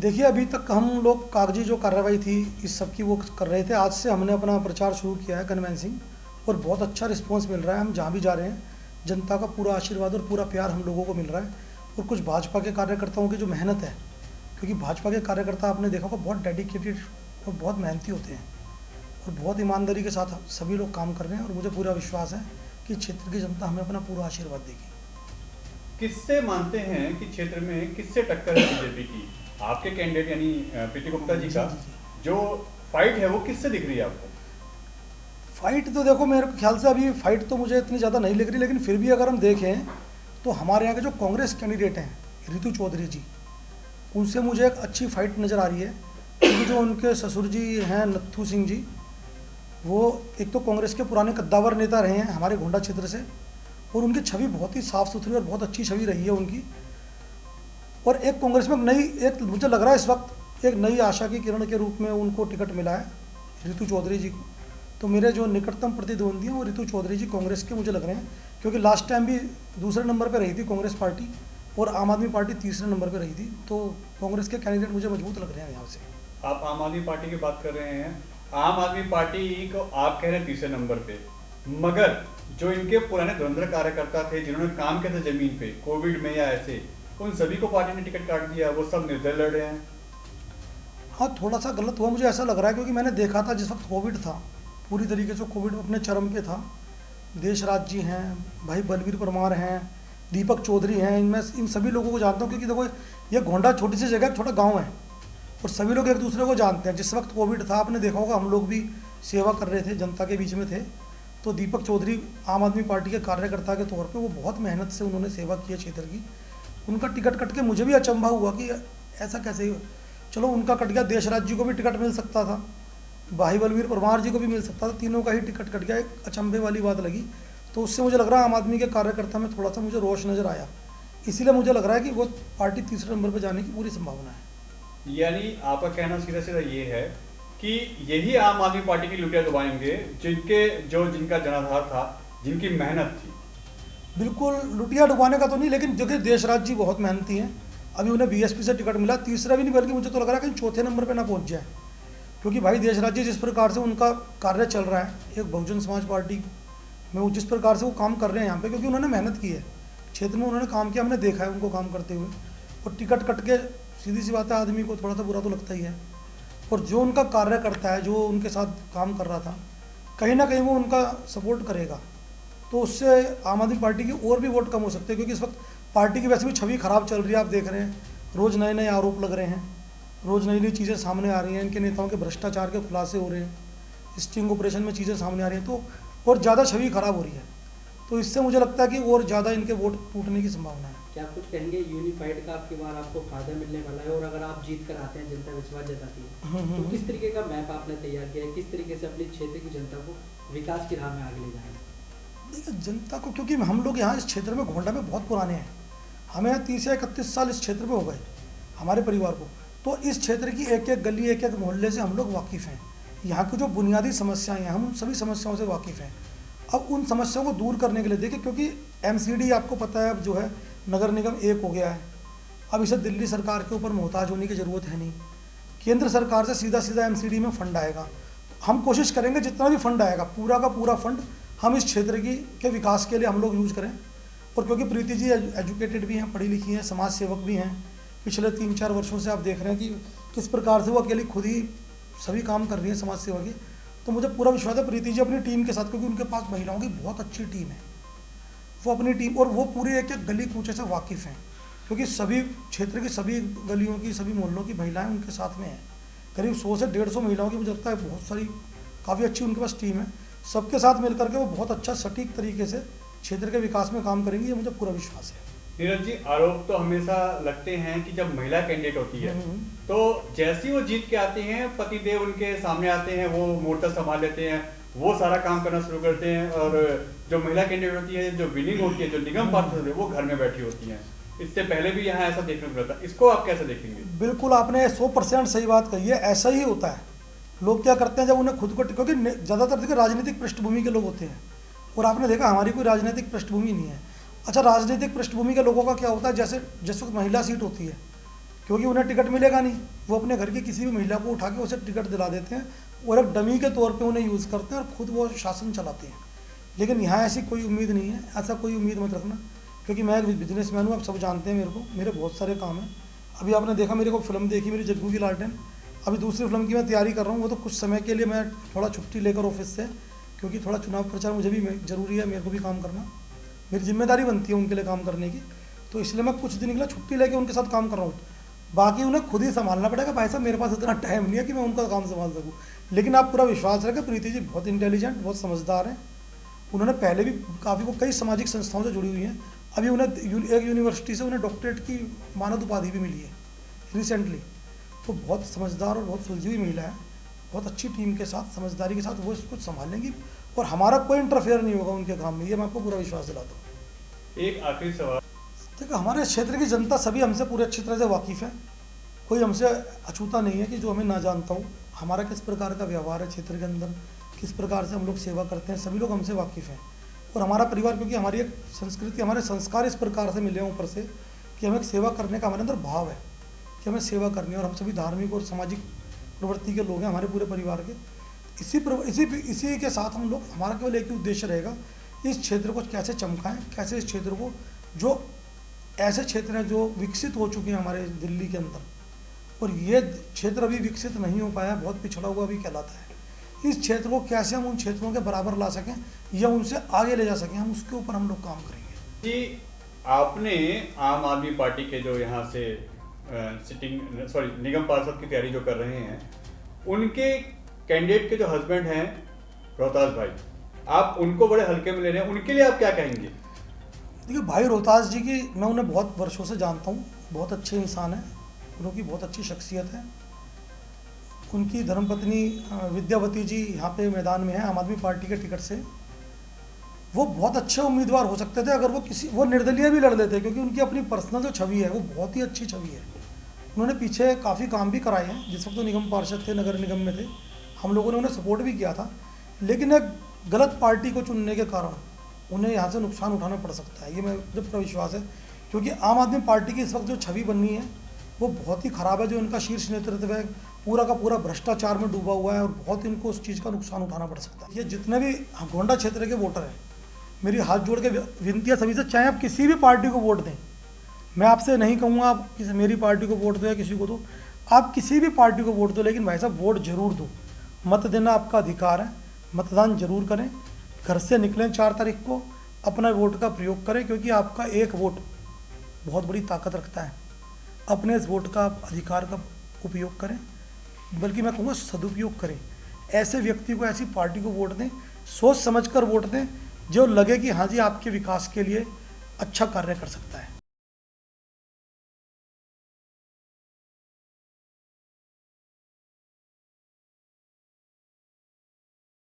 देखिए, अभी तक हम लोग कागजी जो कार्रवाई थी इस सब की वो कर रहे थे। आज से हमने अपना प्रचार शुरू किया है कन्वेंसिंग, और बहुत अच्छा रिस्पांस मिल रहा है। हम जहाँ भी जा रहे हैं जनता का पूरा आशीर्वाद और पूरा प्यार हम लोगों को मिल रहा है। और कुछ भाजपा के कार्यकर्ताओं की जो मेहनत है, क्योंकि भाजपा के कार्यकर्ता आपने देखा होगा बहुत डेडिकेटेड और बहुत मेहनती होते हैं, और बहुत ईमानदारी के साथ सभी लोग काम कर रहे हैं। और मुझे पूरा विश्वास है कि क्षेत्र की जनता हमें अपना पूरा आशीर्वाद देगी। किससे मानते हैं कि क्षेत्र में किससे टक्कर है बीजेपी की? आपके कैंडिडेट यानी प्रीति गुप्ता जी का जो फाइट है वो किससे दिख रही है आपको? फाइट तो देखो, मेरे ख्याल से अभी फाइट तो मुझे इतनी ज़्यादा नहीं लग रही, लेकिन फिर भी अगर हम देखें तो हमारे यहाँ के जो कांग्रेस कैंडिडेट हैं रितु चौधरी जी, उनसे मुझे एक अच्छी फाइट नज़र आ रही है। क्योंकि जो उनके ससुर जी हैं नत्थू सिंह जी, वो एक तो कांग्रेस के पुराने कद्दावर नेता रहे हैं हमारे गोंडा क्षेत्र से, और उनकी छवि बहुत ही साफ़ सुथरी और बहुत अच्छी छवि रही है उनकी। और एक कांग्रेस में एक मुझे लग रहा है इस वक्त एक नई आशा की किरण के रूप में उनको टिकट मिला है रितु चौधरी जी को। तो मेरे जो निकटतम प्रतिद्वंदी हैं वो रितु चौधरी जी कांग्रेस के मुझे लग रहे हैं, क्योंकि लास्ट टाइम भी दूसरे नंबर पर रही थी कांग्रेस पार्टी और आम आदमी पार्टी तीसरे नंबर पर रही थी। तो कांग्रेस के कैंडिडेट मुझे मजबूत लग रहे हैं यहाँ से। आप आम आदमी पार्टी की बात कर रहे हैं, आम आदमी पार्टी को आप कह रहे हैं तीसरे नंबर पे, मगर जो इनके पुराने धुरंधर कार्यकर्ता थे जिन्होंने काम किया था जमीन पे कोविड में या ऐसे, उन सभी को पार्टी ने टिकट काट दिया, वो सब निर्दल लड़ रहे हैं। हाँ, थोड़ा सा गलत हुआ मुझे ऐसा लग रहा है, क्योंकि मैंने देखा था जिस वक्त कोविड था, पूरी तरीके से कोविड अपने चरम पे था। देशराज जी हैं, भाई बलवीर परमार हैं, दीपक चौधरी हैं, इनमें इन सभी लोगों को जानता हूँ। क्योंकि देखो, ये गोंडा छोटी सी जगह, छोटा गांव है, और सभी लोग एक दूसरे को जानते हैं। जिस वक्त कोविड था आपने देखा होगा, हम लोग भी सेवा कर रहे थे, जनता के बीच में थे। तो दीपक चौधरी आम आदमी पार्टी के कार्यकर्ता के तौर पे वो बहुत मेहनत से उन्होंने सेवा की है क्षेत्र की। उनका टिकट कट के मुझे भी अचंभा हुआ कि ऐसा कैसे। चलो, उनका कट गया, देशराज जी को भी टिकट मिल सकता था, भाई बलवीर परमार जी को भी मिल सकता था, तीनों का ही टिकट कट गया। एक अचंभे वाली बात लगी। तो उससे मुझे लग रहा है आम आदमी के कार्यकर्ता में थोड़ा सा मुझे रोष नज़र आया। इसीलिए मुझे लग रहा है कि वो पार्टी तीसरे नंबर पर जाने की पूरी संभावना है। यानी आपका कहना सीधा सीधा ये है कि यही आम आदमी पार्टी की लुटिया दबाएंगे जिनका जनाधार था, जिनकी मेहनत थी। बिल्कुल, लुटिया डुबाने का तो नहीं, लेकिन जो कि देशराज जी बहुत मेहनती हैं। अभी उन्हें बीएसपी से टिकट मिला, तीसरा भी नहीं बल्कि मुझे तो लग रहा है कहीं चौथे नंबर पे ना पहुंच जाए। क्योंकि भाई देशराज जी जिस प्रकार से उनका कार्य चल रहा है एक बहुजन समाज पार्टी में, वो जिस प्रकार से वो काम कर रहे हैं यहाँ पे, क्योंकि उन्होंने मेहनत की है, क्षेत्र में उन्होंने काम किया, हमने देखा है उनको काम करते हुए। और टिकट कट के सीधी सी बात है, आदमी को थोड़ा सा बुरा तो लगता ही है। और जो उनका कार्य करता है, जो उनके साथ काम कर रहा था, कहीं ना कहीं वो उनका सपोर्ट करेगा, तो उससे आम आदमी पार्टी की और भी वोट कम हो सकते हैं। क्योंकि इस वक्त पार्टी की वैसे भी छवि खराब चल रही है, आप देख रहे हैं, रोज़ नए नए आरोप लग रहे हैं, रोज़ नई नई चीज़ें सामने आ रही हैं, इनके नेताओं के भ्रष्टाचार के खुलासे हो रहे हैं, स्टिंग ऑपरेशन में चीज़ें सामने आ रही हैं, तो और ज़्यादा छवि खराब हो रही है। तो इससे मुझे लगता है कि और ज़्यादा इनके वोट टूटने की संभावना है। क्या आप कुछ कहेंगे यूनिफाइड का आपकी बार आपको फायदा मिलने वाला है, और अगर आप जीत कर आते हैं, जनता विश्वास जताती है, तो किस तरीके का मैप आपने तैयार किया है, किस तरीके से अपने क्षेत्र की जनता को विकास की राह में आगे ले जाएंगे? देखिए, जनता को, क्योंकि हम लोग यहाँ इस क्षेत्र में गोंडा में बहुत पुराने हैं, हमें 30 या 31 साल इस क्षेत्र में हो गए हमारे परिवार को। तो इस क्षेत्र की एक एक गली, एक एक मोहल्ले से हम लोग वाकिफ़ हैं। यहाँ की जो बुनियादी समस्याएं हैं, हम उन सभी समस्याओं से वाकिफ़ हैं। अब उन समस्याओं को दूर करने के लिए देखिए, क्योंकि एमसीडी आपको पता है अब जो है नगर निगम एक हो गया है, अब इसे दिल्ली सरकार के ऊपर मोहताज होने की ज़रूरत है नहीं। केंद्र सरकार से सीधा सीधा एमसीडी में फ़ंड आएगा। हम कोशिश करेंगे जितना भी फंड आएगा, पूरा का पूरा फंड हम इस क्षेत्र के विकास के लिए हम लोग यूज़ करें। और क्योंकि प्रीति जी एजुकेटेड भी हैं, पढ़ी लिखी हैं, समाज सेवक भी हैं, पिछले 3-4 वर्षों से आप देख रहे हैं कि किस प्रकार से वो अकेली खुद ही सभी काम कर रही है समाज सेवा के। तो मुझे पूरा विश्वास है प्रीति जी अपनी टीम के साथ, क्योंकि उनके पास महिलाओं की बहुत अच्छी टीम है, वो अपनी टीम और वो पूरे एक एक गली कूचे से वाकिफ़ हैं। क्योंकि सभी क्षेत्र की सभी गलियों की, सभी मोहल्लों की महिलाएं उनके साथ में हैं। करीब 100 से 150 महिलाओं की मुझे लगता है बहुत सारी, काफ़ी अच्छी उनके पास टीम है। सबके साथ मिलकर के वो बहुत अच्छा सटीक तरीके से क्षेत्र के विकास में काम करेंगे, ये मुझे पूरा विश्वास है। नीरज जी, आरोप तो हमेशा लगते हैं कि जब महिला कैंडिडेट होती है तो जैसी वो जीत के आती हैं, पतिदेव उनके सामने आते हैं, वो मोर्चा संभाल लेते हैं, वो सारा काम करना शुरू करते हैं, और जो महिला कैंडिडेट होती है, जो विनिंग होती है, जो निगम पार्षद होती है, वो घर में बैठी होती हैं। इससे पहले भी यहाँ ऐसा देखने को मिलता है, इसको आप कैसे देखेंगे? बिल्कुल, आपने 100% सही बात कही है, ऐसा ही होता है। लोग क्या करते हैं जब उन्हें खुद को, क्योंकि ज़्यादातर देखिए राजनीतिक पृष्ठभूमि के लोग होते हैं, और आपने देखा हमारी कोई राजनीतिक पृष्ठभूमि नहीं है। अच्छा, राजनीतिक पृष्ठभूमि के लोगों का क्या होता है, जैसे जिस वक्त महिला सीट होती है, क्योंकि उन्हें टिकट मिलेगा नहीं, वो अपने घर की किसी भी महिला को उठा के उसे टिकट दिला देते हैं और एक डमी के तौर पे उन्हें यूज़ करते हैं और खुद वो शासन चलाते हैं। लेकिन यहाँ ऐसी कोई उम्मीद नहीं है, ऐसा कोई उम्मीद मत रखना, क्योंकि मैं एक बिजनेसमैन हूँ, आप सब जानते हैं मेरे को, मेरे बहुत सारे काम हैं। अभी आपने देखा मेरे को फिल्म देखी मेरी जग्गू की लालटेन, अभी दूसरी फिल्म की मैं तैयारी कर रहा हूँ, वो तो कुछ समय के लिए मैं थोड़ा छुट्टी लेकर ऑफिस से, क्योंकि थोड़ा चुनाव प्रचार मुझे भी ज़रूरी है, मेरे को भी काम करना, मेरी जिम्मेदारी बनती है उनके लिए काम करने की, तो इसलिए मैं कुछ दिन के लिए छुट्टी लेकर उनके साथ काम कर रहा हूँ। बाकी उन्हें खुद ही संभालना पड़ेगा। भाई साहब मेरे पास इतना टाइम नहीं है कि मैं उनका काम संभाल सकूँ। लेकिन आप पूरा विश्वास रखें, प्रीति जी बहुत इंटेलिजेंट, बहुत समझदार हैं। उन्होंने पहले भी काफ़ी वो कई सामाजिक संस्थाओं से जुड़ी हुई हैं। अभी उन्हें एक यूनिवर्सिटी से उन्हें डॉक्टरेट की मानद उपाधि भी मिली है रिसेंटली। तो बहुत समझदार और बहुत सुलझी हुई महिला है, बहुत अच्छी टीम के साथ, समझदारी के साथ वो इसको संभालेंगी और हमारा कोई इंटरफेयर नहीं होगा उनके काम में, ये मैं आपको पूरा विश्वास दिलाता हूँ। एक आखिरी सवाल, देखो हमारे क्षेत्र की जनता सभी हमसे पूरे अच्छी तरह से वाकिफ़ है, कोई हमसे अछूता नहीं है कि जो हमें ना जानता हो। हमारा किस प्रकार का व्यवहार है क्षेत्र के अंदर, किस प्रकार से हम लोग सेवा करते हैं, सभी लोग हमसे वाकिफ़ हैं। और हमारा परिवार, क्योंकि हमारी एक संस्कृति, हमारे संस्कार इस प्रकार से मिले हैं ऊपर से कि हमें सेवा करने का हमारे अंदर भाव है कि हमें सेवा करनी है। और हम सभी धार्मिक और सामाजिक प्रवृत्ति के लोग हैं हमारे पूरे परिवार के। इसी के साथ हम लोग, हमारा केवल एक ही उद्देश्य रहेगा, इस क्षेत्र को कैसे चमकाएं, कैसे इस क्षेत्र को, जो ऐसे क्षेत्र हैं जो विकसित हो चुके हैं हमारे दिल्ली के अंदर, और ये क्षेत्र अभी विकसित नहीं हो पाया, बहुत पिछड़ा हुआ भी कहलाता है, इस क्षेत्र को कैसे हम उन क्षेत्रों के बराबर ला सकें या उनसे आगे ले जा सकें, हम उसके ऊपर हम लोग काम करेंगे। कि आपने आम आदमी पार्टी के जो यहाँ से निगम पार्षद की तैयारी जो कर रहे हैं, उनके कैंडिडेट के जो हस्बैंड हैं रोहतास भाई, आप उनको बड़े हल्के में ले रहे हैं, उनके लिए आप क्या कहेंगे? देखिए भाई रोहतास जी की मैं उन्हें बहुत वर्षों से जानता हूँ, बहुत अच्छे इंसान हैं, उनकी बहुत अच्छी शख्सियत है। उनकी धर्मपत्नी विद्यावती जी यहाँ पे मैदान में है आम आदमी पार्टी के टिकट से, वो बहुत अच्छे उम्मीदवार हो सकते थे अगर वो निर्दलीय भी लड़ लेते, क्योंकि उनकी अपनी पर्सनल जो छवि है वो बहुत ही अच्छी छवि है। उन्होंने पीछे काफ़ी काम भी कराए हैं, जिस वक्त तो निगम पार्षद थे, नगर निगम में थे, हम लोगों ने उन्हें सपोर्ट भी किया था। लेकिन एक गलत पार्टी को चुनने के कारण उन्हें यहाँ से नुकसान उठाना पड़ सकता है, ये मैं मुझे पूरा विश्वास है। क्योंकि आम आदमी पार्टी की इस वक्त जो छवि बननी है वो बहुत ही ख़राब है। जो इनका शीर्ष नेतृत्व है पूरा का पूरा भ्रष्टाचार में डूबा हुआ है और बहुत इनको उस चीज़ का नुकसान उठाना पड़ सकता है। ये जितने भी गोंडा क्षेत्र के वोटर हैं, मेरी हाथ जोड़ के विनती है सभी से, चाहे आप किसी भी पार्टी को वोट दें, मैं आपसे नहीं कहूँगा आप मेरी पार्टी को वोट दो या किसी को दो, आप किसी भी पार्टी को वोट दो, लेकिन भाई साहब वोट जरूर दो। मत देना आपका अधिकार है, मतदान जरूर करें, घर से निकलें 4 तारीख को, अपना वोट का प्रयोग करें, क्योंकि आपका एक वोट बहुत बड़ी ताकत रखता है। अपने इस वोट का अधिकार का उपयोग करें, बल्कि मैं कहूँगा सदुपयोग करें। ऐसे व्यक्ति को, ऐसी पार्टी को वोट दें, सोच समझकर वोट दें, जो लगे कि हाँ जी आपके विकास के लिए अच्छा कार्य कर सकता है।